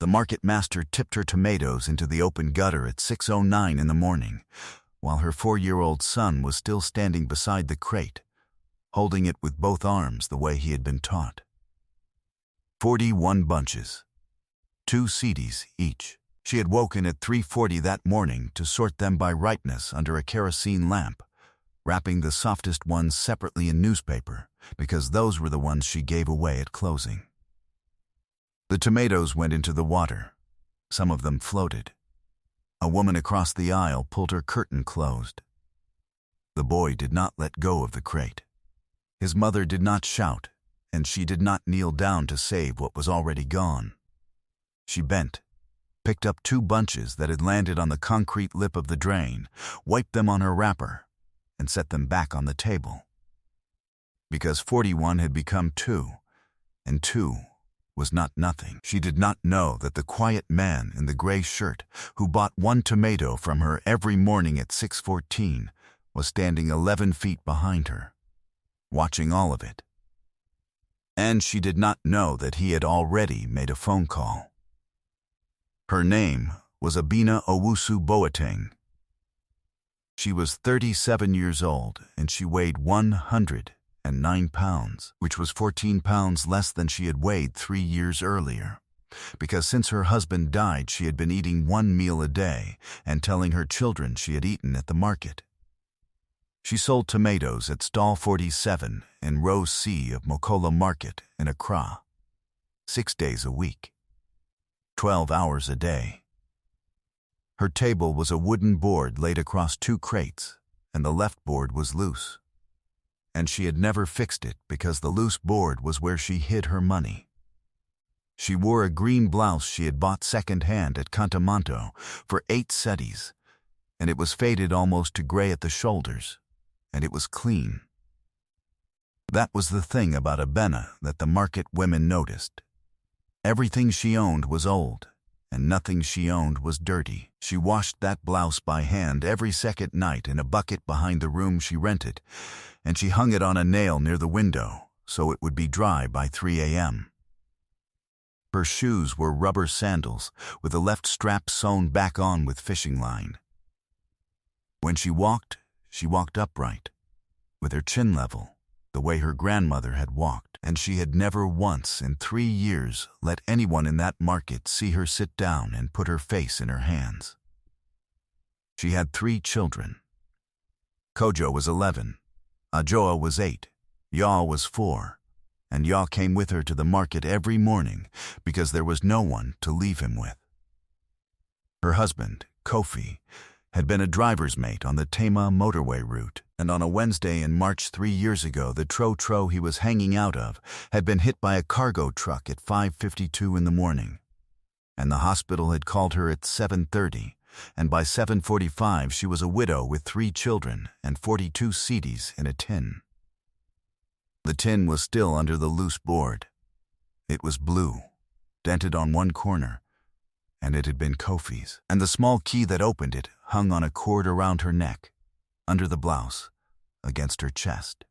The market master tipped her tomatoes into the open gutter at 6:09 in the morning, while her 4-year-old son was still standing beside the crate, holding it with both arms the way he had been taught. 41 bunches, 2 cedis each. She had woken at 3:40 that morning to sort them by ripeness under a kerosene lamp, wrapping the softest ones separately in newspaper, because those were the ones she gave away at closing. The tomatoes went into the water. Some of them floated. A woman across the aisle pulled her curtain closed. The boy did not let go of the crate. His mother did not shout, and she did not kneel down to save what was already gone. She bent, picked up 2 bunches that had landed on the concrete lip of the drain, wiped them on her wrapper, and set them back on the table. Because 41 had become 2, and 2 was not nothing. She did not know that the quiet man in the gray shirt who bought 1 tomato from her every morning at 6:14 was standing 11 feet behind her, watching all of it. And she did not know that he had already made a phone call. Her name was Abina Owusu Boateng. She was 37 years old, and she weighed 109 pounds, which was 14 pounds less than she had weighed 3 years earlier, because since her husband died she had been eating 1 meal a day and telling her children she had eaten at the market. She sold tomatoes at stall 47 in row C of Mokola Market in Accra, 6 days a week, 12 hours a day. Her table was a wooden board laid across 2 crates, and the left board was loose. And she had never fixed it because the loose board was where she hid her money. She wore a green blouse she had bought second-hand at Cantamanto for 8 cedis, and it was faded almost to gray at the shoulders, and it was clean. That was the thing about Abena that the market women noticed. Everything she owned was old, and nothing she owned was dirty. She washed that blouse by hand every second night in a bucket behind the room she rented, and she hung it on a nail near the window so it would be dry by 3 a.m. Her shoes were rubber sandals with the left strap sewn back on with fishing line. When she walked upright, with her chin level, the way her grandmother had walked, and she had never once in 3 years let anyone in that market see her sit down and put her face in her hands. She had 3 children. Kojo was 11, Ajoa was 8, Yaw was 4, and Yaw came with her to the market every morning because there was no one to leave him with. Her husband, Kofi, had been a driver's mate on the Tema motorway route, and on a Wednesday in March 3 years ago the tro-tro he was hanging out of had been hit by a cargo truck at 5:52 in the morning, and the hospital had called her at 7:30, and by 7:45 she was a widow with 3 children and 42 cedis in a tin. The tin was still under the loose board. It was blue, dented on one corner, and it had been Kofi's, and the small key that opened it hung on a cord around her neck, under the blouse, against her chest.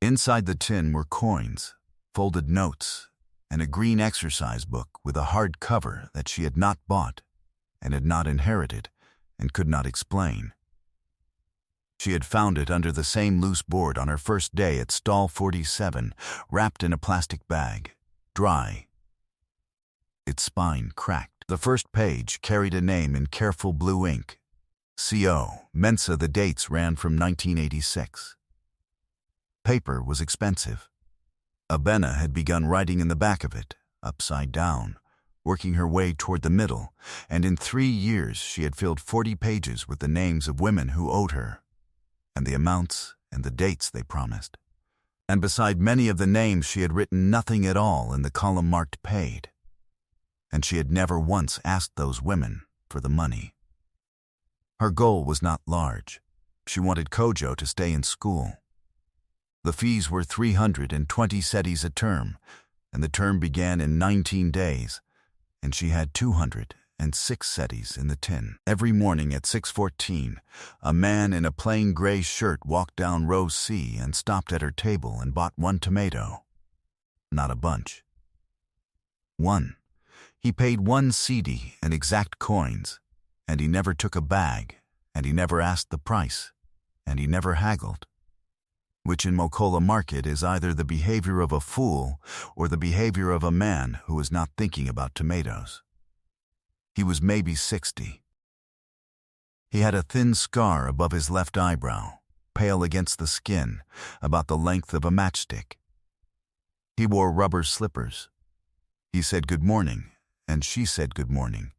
Inside the tin were coins, folded notes, and a green exercise book with a hard cover that she had not bought and had not inherited and could not explain. She had found it under the same loose board on her first day at stall 47, wrapped in a plastic bag, dry. Its spine cracked. The first page carried a name in careful blue ink. C.O. Mensa. The dates ran from 1986. Paper was expensive. Abena had begun writing in the back of it, upside down, working her way toward the middle, and in 3 years she had filled 40 pages with the names of women who owed her, and the amounts and the dates they promised. And beside many of the names she had written nothing at all in the column marked paid. And she had never once asked those women for the money. Her goal was not large. She wanted Kojo to stay in school. The fees were 320 cedis a term, and the term began in 19 days, and she had 206 cedis in the tin. Every morning at 6:14, a man in a plain gray shirt walked down row C and stopped at her table and bought 1 tomato. Not a bunch. 1. He paid 1 cedi in exact coins, and he never took a bag, and he never asked the price, and he never haggled, which in Mokola market is either the behavior of a fool or the behavior of a man who is not thinking about tomatoes. He was maybe 60. He had a thin scar above his left eyebrow, pale against the skin, about the length of a matchstick. He wore rubber slippers. He said good morning, and she said good morning,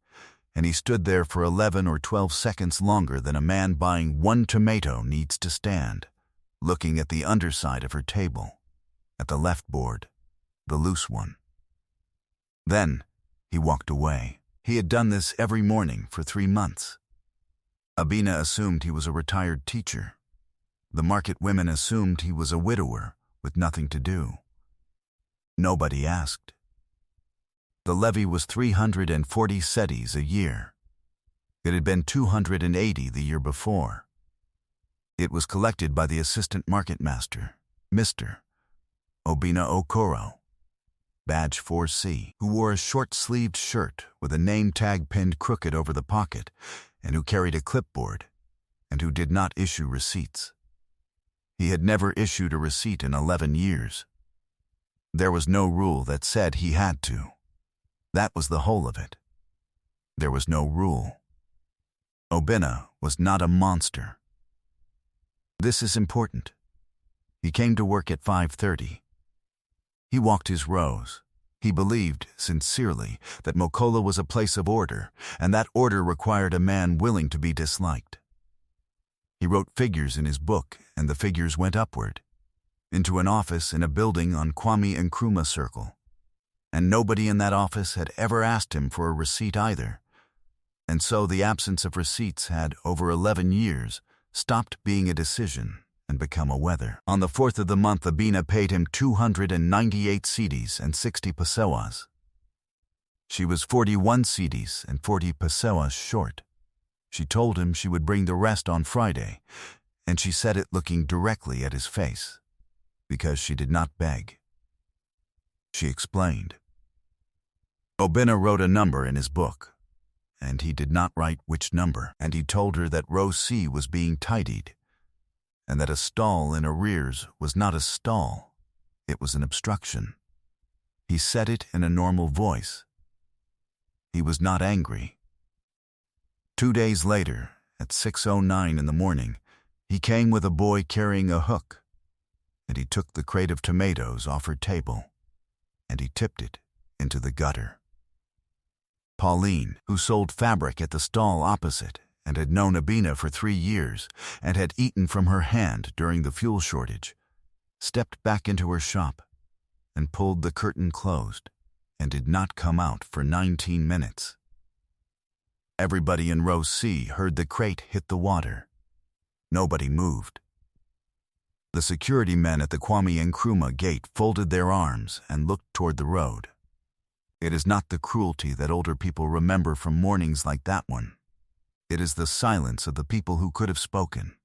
and he stood there for 11 or 12 seconds longer than a man buying 1 tomato needs to stand, looking at the underside of her table, at the left board, the loose one. Then he walked away. He had done this every morning for 3 months. Abina assumed he was a retired teacher. The market women assumed he was a widower with nothing to do. Nobody asked. The levy was 340 cedis a year. It had been 280 the year before. It was collected by the assistant market master, Mr. Obina Okoro, badge 4C, who wore a short-sleeved shirt with a name tag pinned crooked over the pocket, and who carried a clipboard, and who did not issue receipts. He had never issued a receipt in 11 years. There was no rule that said he had to. That was the whole of it. There was no rule. Obina was not a monster. This is important. He came to work at 5:30. He walked his rows. He believed, sincerely, that Mokola was a place of order, and that order required a man willing to be disliked. He wrote figures in his book, and the figures went upward, into an office in a building on Kwame Nkrumah Circle. And nobody in that office had ever asked him for a receipt either. And so the absence of receipts had, over 11 years, stopped being a decision and become a weather. On the 4th of the month, Abina paid him 298 cedis and 60 pesewas. She was 41 cedis and 40 pesewas short. She told him she would bring the rest on Friday, and she said it looking directly at his face, because she did not beg. She explained. Obina wrote a number in his book, and he did not write which number, and he told her that row C was being tidied, and that a stall in arrears was not a stall, it was an obstruction. He said it in a normal voice. He was not angry. 2 days later, at 6:09 in the morning, he came with a boy carrying a hook, and he took the crate of tomatoes off her table, and he tipped it into the gutter. Pauline, who sold fabric at the stall opposite and had known Abina for 3 years and had eaten from her hand during the fuel shortage, stepped back into her shop and pulled the curtain closed and did not come out for 19 minutes. Everybody in row C heard the crate hit the water. Nobody moved. The security men at the Kwame Nkrumah gate folded their arms and looked toward the road. It is not the cruelty that older people remember from mornings like that one. It is the silence of the people who could have spoken.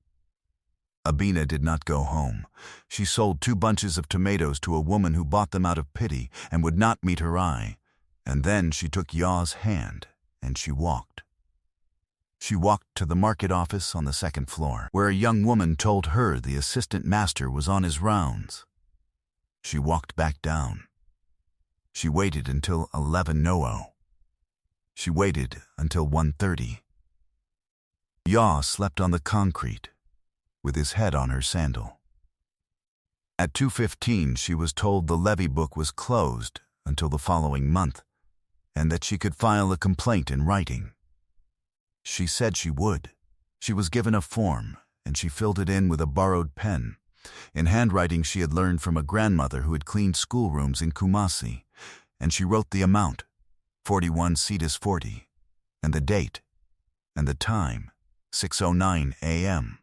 Abina did not go home. She sold 2 bunches of tomatoes to a woman who bought them out of pity and would not meet her eye, and then she took Yaw's hand and she walked. She walked to the market office on the 2nd floor, where a young woman told her the assistant master was on his rounds. She walked back down. She waited until 11:00. She waited until 1:30. Yaw slept on the concrete, with his head on her sandal. At 2:15 she was told the levy book was closed until the following month, and that she could file a complaint in writing. She said she would. She was given a form, and she filled it in with a borrowed pen, in handwriting she had learned from a grandmother who had cleaned schoolrooms in Kumasi, and she wrote the amount, 41 cedis 40, and the date, and the time, 6:09 a.m.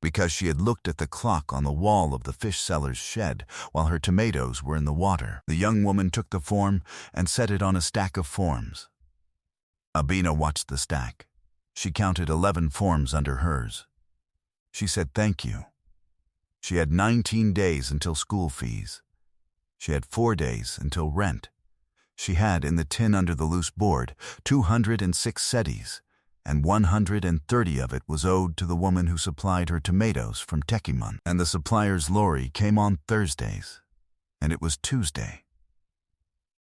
Because she had looked at the clock on the wall of the fish seller's shed while her tomatoes were in the water, the young woman took the form and set it on a stack of forms. Abina watched the stack. She counted 11 forms under hers. She said thank you. She had 19 days until school fees. She had 4 days until rent. She had in the tin under the loose board 206 cedis, and 130 of it was owed to the woman who supplied her tomatoes from Tekiman. And the supplier's lorry came on Thursdays, and it was Tuesday.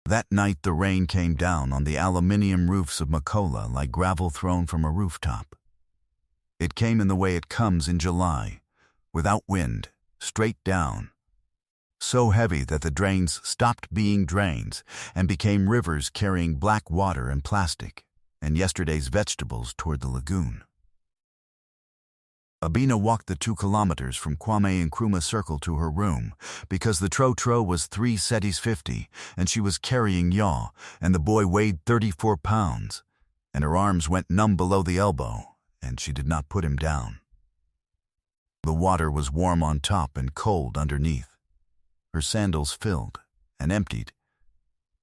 That night the rain came down on the aluminium roofs of Makola like gravel thrown from a rooftop. It came in the way it comes in July, without wind, straight down, so heavy that the drains stopped being drains and became rivers carrying black water and plastic, and yesterday's vegetables toward the lagoon. Abina walked the 2 kilometers from Kwame Nkrumah Circle to her room because the tro-tro was 3 cedis 50 and she was carrying yaw, and the boy weighed 34 pounds, and her arms went numb below the elbow, and she did not put him down. The water was warm on top and cold underneath. Her sandals filled and emptied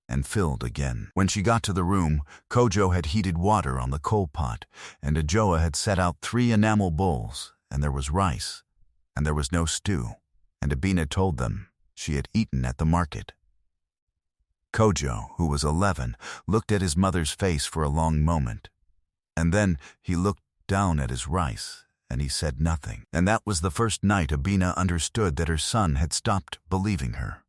and filled again. When she got to the room, Kojo had heated water on the coal pot, and Ajoa had set out 3 enamel bowls, and there was rice, and there was no stew, and Abina told them she had eaten at the market. Kojo, who was 11, looked at his mother's face for a long moment, and then he looked down at his rice, and he said nothing. And that was the first night Abina understood that her son had stopped believing her.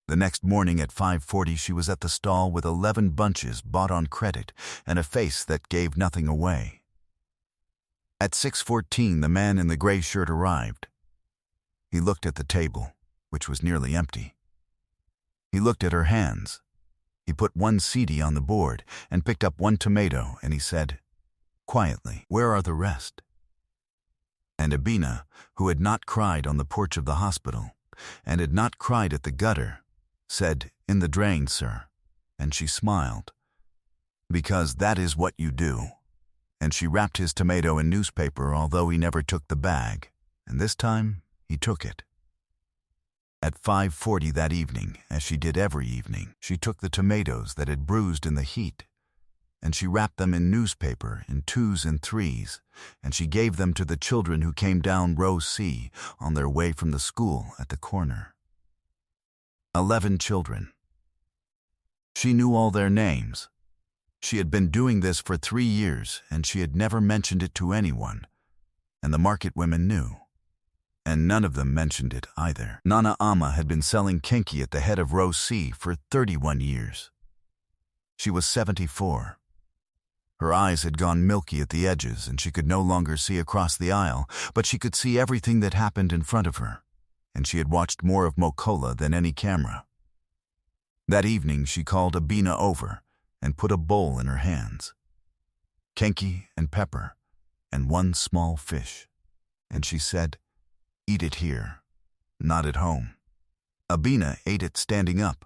The next morning at 5:40 she was at the stall with 11 bunches bought on credit and a face that gave nothing away. At 6:14 the man in the gray shirt arrived. He looked at the table, which was nearly empty. He looked at her hands. He put 1 cedi on the board and picked up 1 tomato, and he said, quietly, "Where are the rest?" And Abina, who had not cried on the porch of the hospital, and had not cried at the gutter, said, "In the drain, sir," and she smiled. "Because that is what you do." And she wrapped his tomato in newspaper, although he never took the bag, and this time he took it. At 5:40 that evening, as she did every evening, she took the tomatoes that had bruised in the heat, and she wrapped them in newspaper in 2s and 3s, and she gave them to the children who came down row C on their way from the school at the corner. 11 children. She knew all their names. She had been doing this for 3 years, and she had never mentioned it to anyone, and the market women knew. And none of them mentioned it either. Nana Ama had been selling kinky at the head of row C for 31 years. She was 74. Her eyes had gone milky at the edges, and she could no longer see across the aisle, but she could see everything that happened in front of her, and she had watched more of Mokola than any camera. That evening she called Abina over and put a bowl in her hands. Kenki and pepper, and 1 small fish. And she said, "Eat it here, not at home." Abina ate it standing up.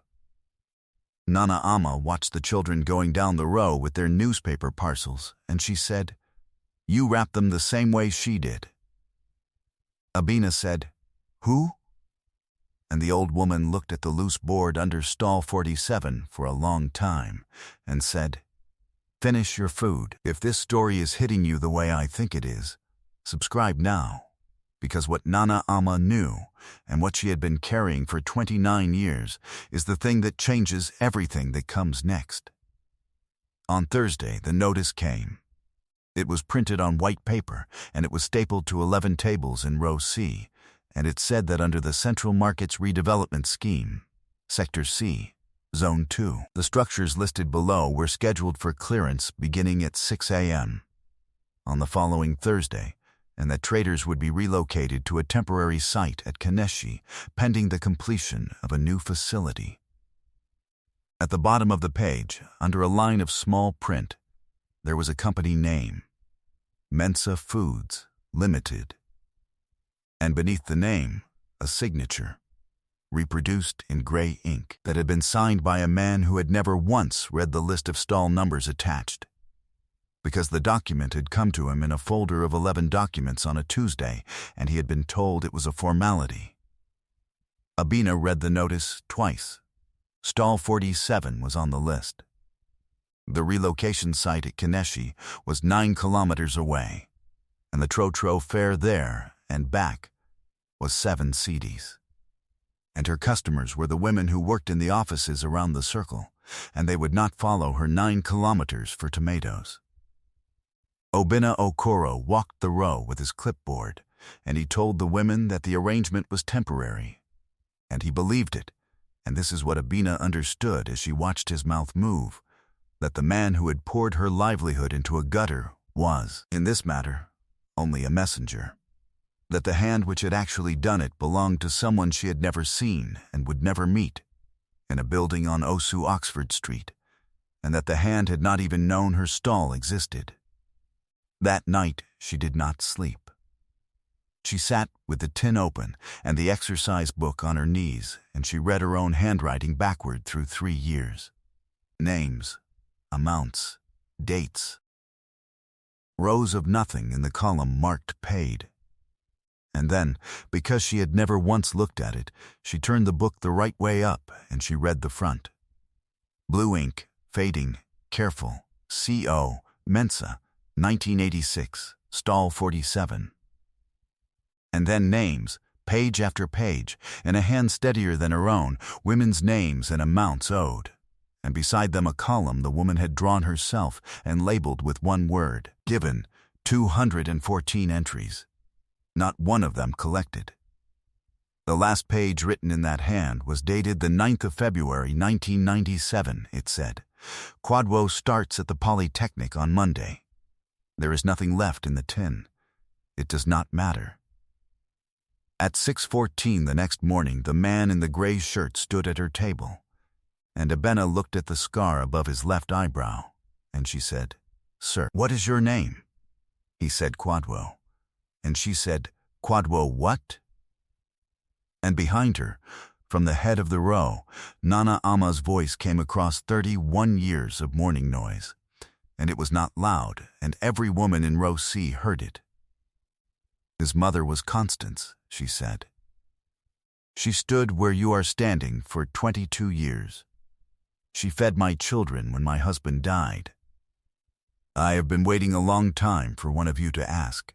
Nana Ama watched the children going down the row with their newspaper parcels, and she said, "You wrap them the same way she did." Abina said, "Who?" And the old woman looked at the loose board under stall 47 for a long time and said, "Finish your food. If this story is hitting you the way I think it is, subscribe now, because what Nana Ama knew and what she had been carrying for 29 years is the thing that changes everything that comes next." On Thursday, the notice came. It was printed on white paper, and it was stapled to 11 tables in row C, and it said that under the Central Markets Redevelopment Scheme, Sector C, Zone 2, the structures listed below were scheduled for clearance beginning at 6 a.m. on the following Thursday, and that traders would be relocated to a temporary site at Kaneshi pending the completion of a new facility. At the bottom of the page, under a line of small print, there was a company name, Mensa Foods Limited, and beneath the name, a signature, reproduced in gray ink, that had been signed by a man who had never once read the list of stall numbers attached, because the document had come to him in a folder of 11 documents on a Tuesday, and he had been told it was a formality. Abina read the notice twice. Stall 47 was on the list. The relocation site at Kaneshi was 9 kilometers away, and the tro-tro fare there and back was 7 cedis. And her customers were the women who worked in the offices around the circle, and they would not follow her 9 kilometers for tomatoes. Obinna Okoro walked the row with his clipboard, and he told the women that the arrangement was temporary. And he believed it, and this is what Obinna understood as she watched his mouth move, that the man who had poured her livelihood into a gutter was, in this matter, only a messenger. That the hand which had actually done it belonged to someone she had never seen and would never meet, in a building on Osu Oxford Street, and that the hand had not even known her stall existed. That night she did not sleep. She sat with the tin open and the exercise book on her knees, and she read her own handwriting backward through 3 years. Names, amounts, dates. Rows of nothing in the column marked paid. And then, because she had never once looked at it, she turned the book the right way up and she read the front. Blue ink, fading, careful, C.O., Mensa, 1986, stall 47. And then names, page after page, in a hand steadier than her own, women's names and amounts owed. And beside them a column the woman had drawn herself and labeled with one word, given, 214 entries. Not one of them collected. The last page written in that hand was dated the 9th of February, 1997, it said. Quadwo starts at the Polytechnic on Monday. There is nothing left in the tin. It does not matter. At 6:14 the next morning, the man in the gray shirt stood at her table, and Obinna looked at the scar above his left eyebrow, and she said, "Sir, what is your name?" He said, "Quadwo." And she said, "Quadwo what?" And behind her, from the head of the row, Nana Ama's voice came across 31 years of morning noise, and it was not loud, and every woman in row C heard it. His mother was Constance, she said. She stood where you are standing for 22 years. She fed my children when my husband died. I have been waiting a long time for one of you to ask.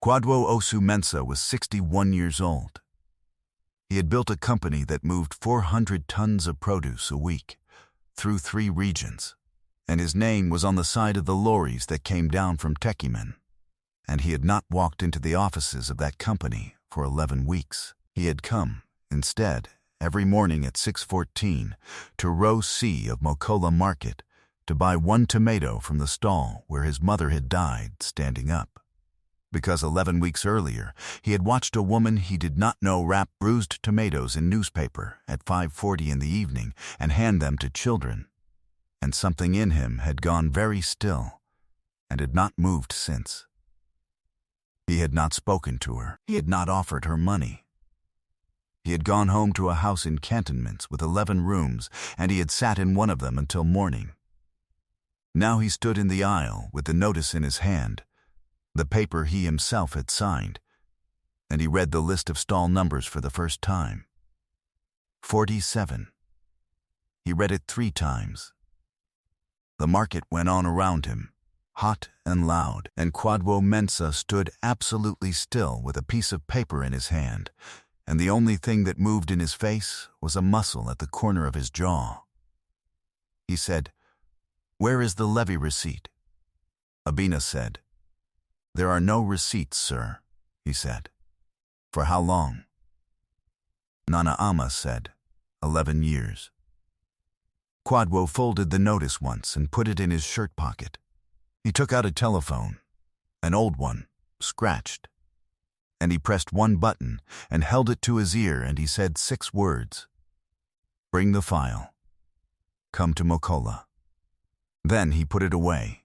Quadwo Osu Mensa was 61 years old. He had built a company that moved 400 tons of produce a week through 3 regions, and his name was on the side of the lorries that came down from Techiman. And he had not walked into the offices of that company for 11 weeks. He had come, instead, every morning at 6:14 to row C of Mokola Market to buy 1 tomato from the stall where his mother had died standing up. Because 11 weeks earlier, he had watched a woman he did not know wrap bruised tomatoes in newspaper at 5:40 in the evening and hand them to children. And something in him had gone very still and had not moved since. He had not spoken to her. He had not offered her money. He had gone home to a house in Cantonments with 11 rooms, and he had sat in one of them until morning. Now he stood in the aisle with the notice in his hand, the paper he himself had signed, and he read the list of stall numbers for the first time. 47. He read it 3 times. The market went on around him, hot and loud, and Quadwo Mensa stood absolutely still with a piece of paper in his hand, and the only thing that moved in his face was a muscle at the corner of his jaw. He said, "Where is the levy receipt?" Obinna said, "There are no receipts, sir," he said. "For how long?" Nana Ama said, 11 years. Quadwo folded the notice once and put it in his shirt pocket. He took out a telephone, an old one, scratched, and he pressed one button and held it to his ear, and he said 6 words. "Bring the file. Come to Mokola." Then he put it away.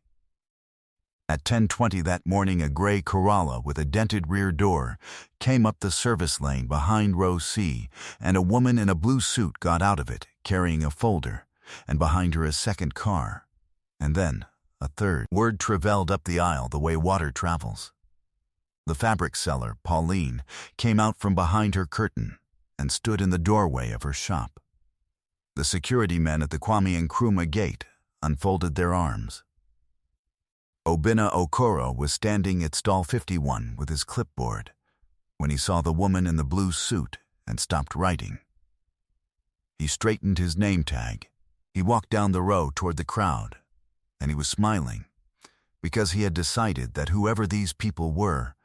At 10:20 that morning, a gray Corolla with a dented rear door came up the service lane behind row C, and a woman in a blue suit got out of it, carrying a folder, and behind her a second car, and then a third. Word travelled up the aisle the way water travels. The fabric seller, Pauline, came out from behind her curtain and stood in the doorway of her shop. The security men at the Kwame Nkrumah gate unfolded their arms. Obinna Okoro was standing at stall 51 with his clipboard when he saw the woman in the blue suit and stopped writing. He straightened his name tag He walked down the row toward the crowd, and he was smiling, because he had decided that whoever these people were,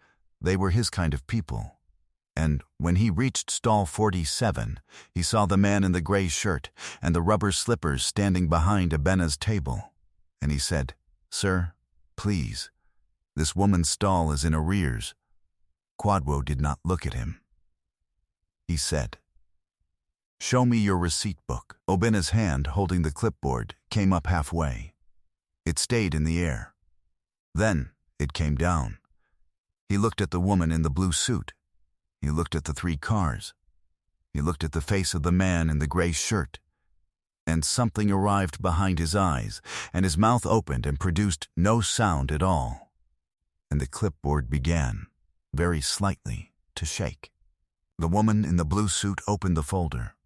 they were his kind of people. And when he reached stall 47, he saw the man in the gray shirt and the rubber slippers standing behind Abena's table, and he said, "Sir, please, this woman's stall is in arrears." Quadwo did not look at him. He said, "Show me your receipt book." Obena's hand, holding the clipboard, came up halfway. It stayed in the air. Then it came down. He looked at the woman in the blue suit. He looked at the 3 cars. He looked at the face of the man in the gray shirt. And something arrived behind his eyes, and his mouth opened and produced no sound at all. And the clipboard began, very slightly, to shake. The woman in the blue suit opened the folder.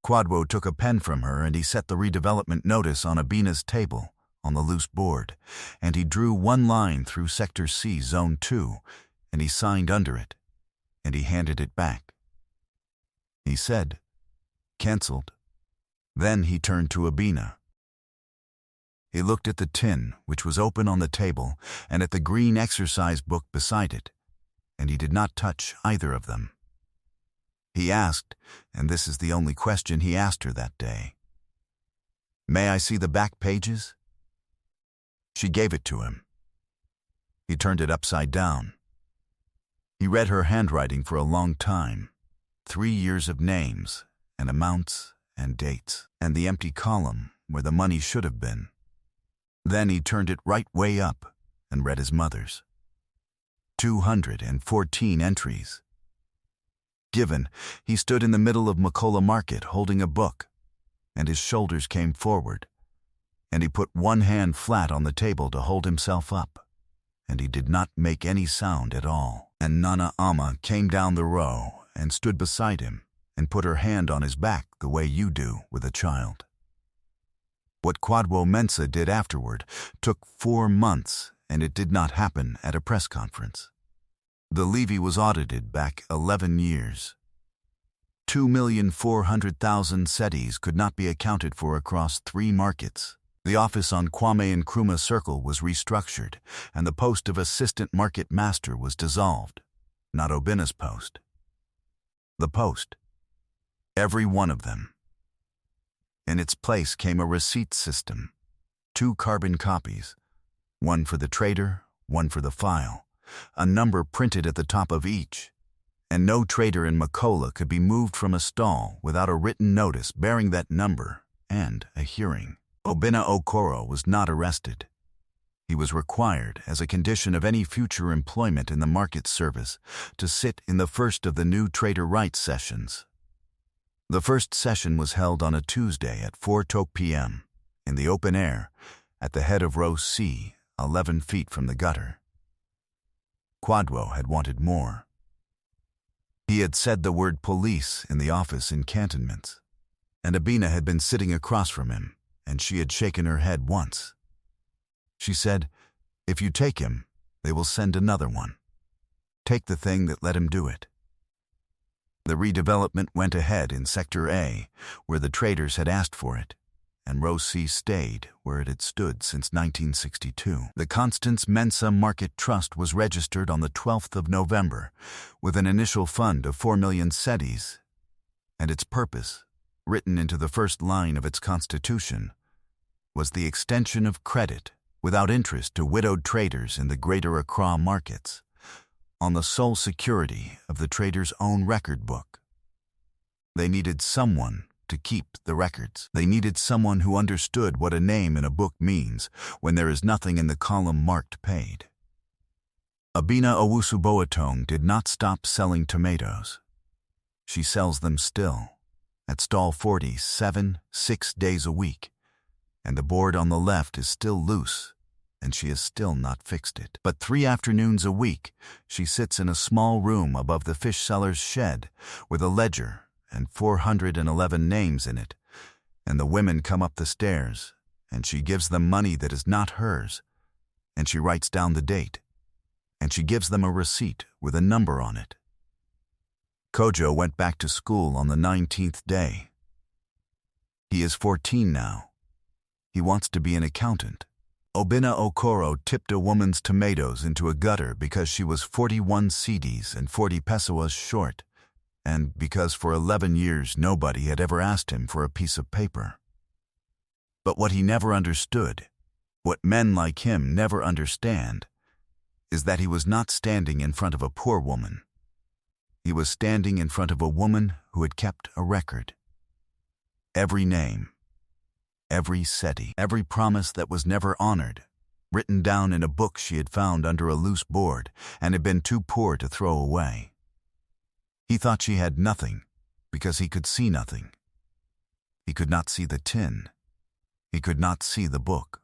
Quadwo took a pen from her, and he set the redevelopment notice on Abena's table, on the loose board, and he drew one line through Sector C, Zone 2, and he signed under it, and he handed it back. He said, "Cancelled." Then he turned to Abena. He looked at the tin, which was open on the table, and at the green exercise book beside it, and he did not touch either of them. He asked, and this is the only question he asked her that day, "May I see the back pages?" She gave it to him. He turned it upside down. He read her handwriting for a long time, 3 years of names and amounts and dates, and the empty column where the money should have been. Then he turned it right way up and read his mother's. 214 entries. Given, he stood in the middle of Makola Market holding a book, and his shoulders came forward, and he put one hand flat on the table to hold himself up, and he did not make any sound at all. And Nana Ama came down the row and stood beside him and put her hand on his back the way you do with a child. What Quadwo Mensah did afterward took 4 months, and it did not happen at a press conference. The levy was audited back 11 years. 2,400,000 cedis could not be accounted for across 3 markets. The office on Kwame Nkrumah Circle was restructured, and the post of assistant market master was dissolved, not Obena's post. The post. Every one of them. In its place came a receipt system, 2 carbon copies, one for the trader, one for the file, a number printed at the top of each, and no trader in Makola could be moved from a stall without a written notice bearing that number and a hearing. Obena Okoro was not arrested. He was required, as a condition of any future employment in the market service, to sit in the first of the new trader rights sessions. The first session was held on a Tuesday at 4 p.m. in the open air at the head of row C, 11 feet from the gutter. Quadwo had wanted more. He had said the word police in the office in cantonments, and Abena had been sitting across from him, and she had shaken her head once. She said, "If you take him, they will send another one. Take the thing that let him do it." The redevelopment went ahead in Sector A, where the traders had asked for it, and row C stayed where it had stood since 1962. The Constance Mensah Market Trust was registered on the 12th of November with an initial fund of 4 million cedis, and its purpose, written into the first line of its constitution, was the extension of credit without interest to widowed traders in the Greater Accra markets, on the sole security of the trader's own record book. They needed someone to keep the records. They needed someone who understood what a name in a book means when there is nothing in the column marked paid. Abena Owusu-Boateng did not stop selling tomatoes. She sells them still, at stall 47, 6 days a week, and the board on the left is still loose, and she has still not fixed it. But 3 afternoons a week, she sits in a small room above the fish seller's shed with a ledger and 411 names in it, and the women come up the stairs, and she gives them money that is not hers, and she writes down the date, and she gives them a receipt with a number on it. Kojo went back to school on the 19th day. He is 14 now, He wants to be an accountant. Obinna Okoro tipped a woman's tomatoes into a gutter because she was 41 cedis and 40 pesos short, and because for 11 years nobody had ever asked him for a piece of paper. But what he never understood, what men like him never understand, is that he was not standing in front of a poor woman. He was standing in front of a woman who had kept a record. Every name, every seti, every promise that was never honored, written down in a book she had found under a loose board and had been too poor to throw away. He thought she had nothing because he could see nothing. He could not see the tin. He could not see the book.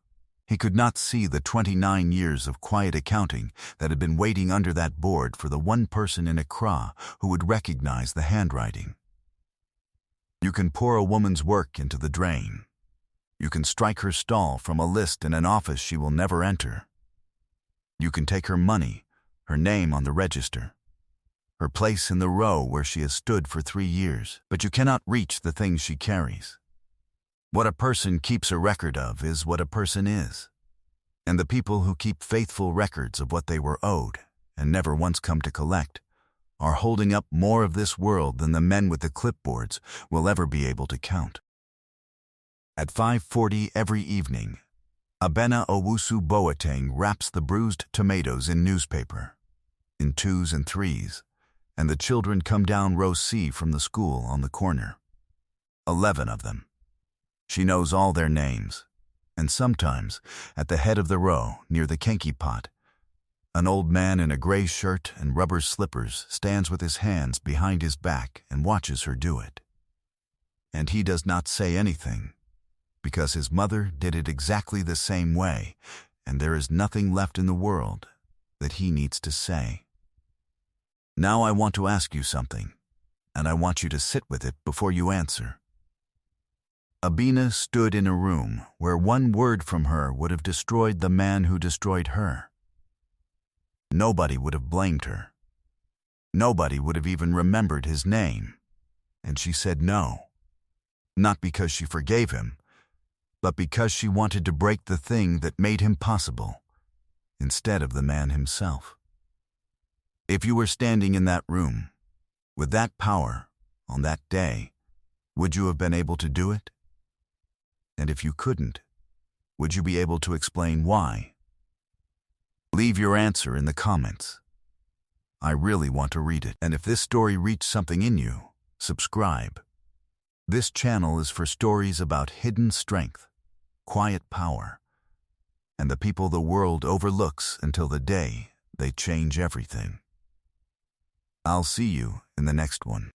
He could not see the 29 years of quiet accounting that had been waiting under that board for the one person in Accra who would recognize the handwriting. You can pour a woman's work into the drain. You can strike her stall from a list in an office she will never enter. You can take her money, her name on the register, her place in the row where she has stood for 3 years, but you cannot reach the things she carries. What a person keeps a record of is what a person is. And the people who keep faithful records of what they were owed and never once come to collect are holding up more of this world than the men with the clipboards will ever be able to count. At 5:40 every evening, Abena Owusu Boateng wraps the bruised tomatoes in newspaper, in 2s and 3s, and the children come down row C from the school on the corner. 11 of them. She knows all their names, and sometimes, at the head of the row, near the kenki pot, an old man in a gray shirt and rubber slippers stands with his hands behind his back and watches her do it. And he does not say anything, because his mother did it exactly the same way, and there is nothing left in the world that he needs to say. Now I want to ask you something, and I want you to sit with it before you answer. Abena stood in a room where one word from her would have destroyed the man who destroyed her. Nobody would have blamed her. Nobody would have even remembered his name. And she said no, not because she forgave him, but because she wanted to break the thing that made him possible, instead of the man himself. If you were standing in that room, with that power, on that day, would you have been able to do it? And if you couldn't, would you be able to explain why? Leave your answer in the comments. I really want to read it. And if this story reached something in you, subscribe. This channel is for stories about hidden strength, quiet power, and the people the world overlooks until the day they change everything. I'll see you in the next one.